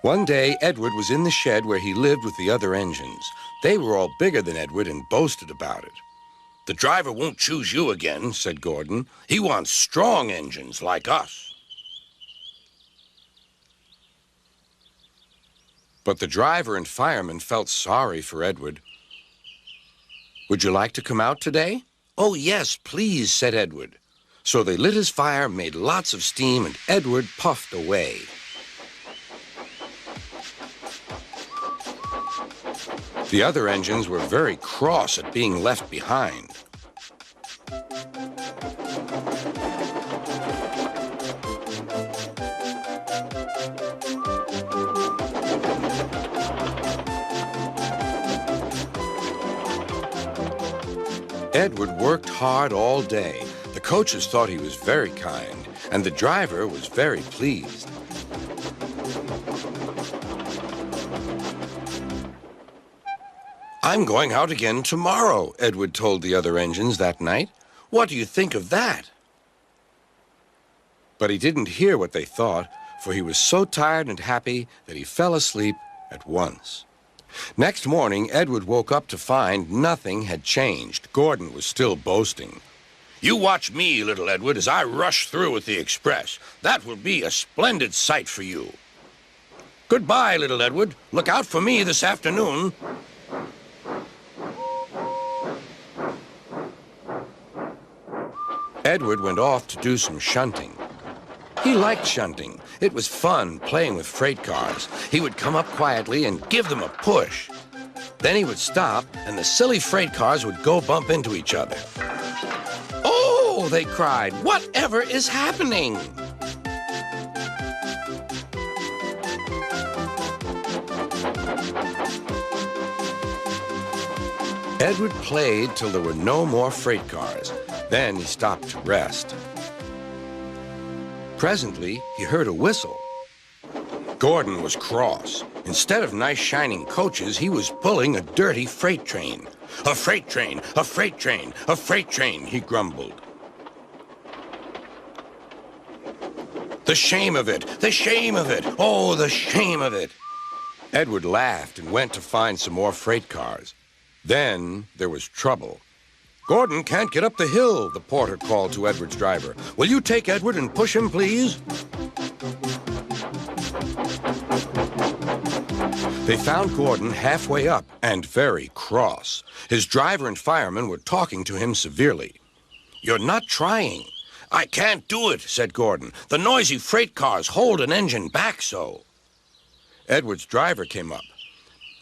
One day, Edward was in the shed where he lived with the other engines. They were all bigger than Edward and boasted about it. "The driver won't choose you again," said Gordon. "He wants strong engines like us." But the driver and fireman felt sorry for Edward. "Would you like to come out today?" "Oh, yes, please," said Edward. So they lit his fire, made lots of steam, and Edward puffed away. The other engines were very cross at being left behind. Edward worked hard all day. The coaches thought he was very kind, and the driver was very pleased. "I'm going out again tomorrow," Edward told the other engines that night. "What do you think of that?" But he didn't hear what they thought, for he was so tired and happy that he fell asleep at once. Next morning, Edward woke up to find nothing had changed. Gordon was still boasting. "You watch me, little Edward, as I rush through with the express. That will be a splendid sight for you. Goodbye, little Edward. Look out for me this afternoon." Edward went off to do some shunting. He liked shunting. It was fun playing with freight cars. He would come up quietly and give them a push. Then he would stop, and the silly freight cars would go bump into each other. "Oh!" they cried. "Whatever is happening?" Edward played till there were no more freight cars. Then he stopped to rest. Presently, he heard a whistle. Gordon was cross. Instead of nice shining coaches, he was pulling a dirty freight train. "A freight train, a freight train, a freight train," he grumbled. "The shame of it, the shame of it, oh, the shame of it." Edward laughed and went to find some more freight cars. Then there was trouble. "Gordon can't get up the hill," the porter called to Edward's driver. "Will you take Edward and push him, please?" They found Gordon halfway up and very cross. His driver and fireman were talking to him severely. "You're not trying." "I can't do it," said Gordon. "The noisy freight cars hold an engine back so." Edward's driver came up.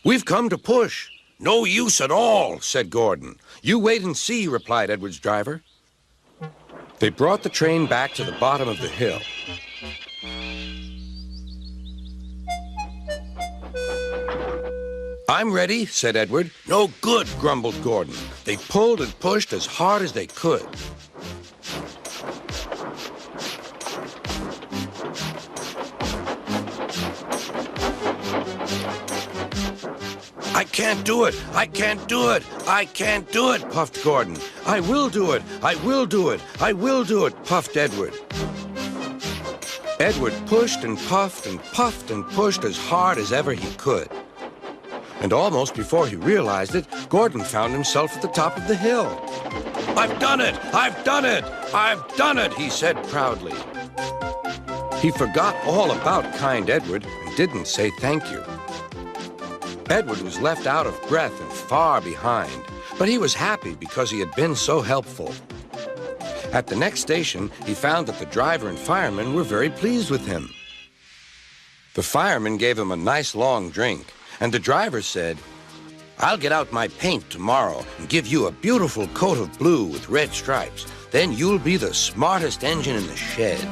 "We've come to push." "No use at all," said Gordon. "You wait and see," replied Edward's driver. They brought the train back to the bottom of the hill. "I'm ready," said Edward. "No good," grumbled Gordon. They pulled and pushed as hard as they could. "I can't do it! I can't do it! I can't do it!" puffed Gordon. "I will do it! I will do it! I will do it!" puffed Edward. Edward pushed and puffed and puffed and pushed as hard as ever he could. And almost before he realized it, Gordon found himself at the top of the hill. "I've done it! I've done it! I've done it!" he said proudly. He forgot all about kind Edward and didn't say thank you. Edward was left out of breath and far behind, but he was happy because he had been so helpful. At the next station, he found that the driver and fireman were very pleased with him. The fireman gave him a nice long drink, and the driver said, "I'll get out my paint tomorrow and give you a beautiful coat of blue with red stripes. Then you'll be the smartest engine in the shed."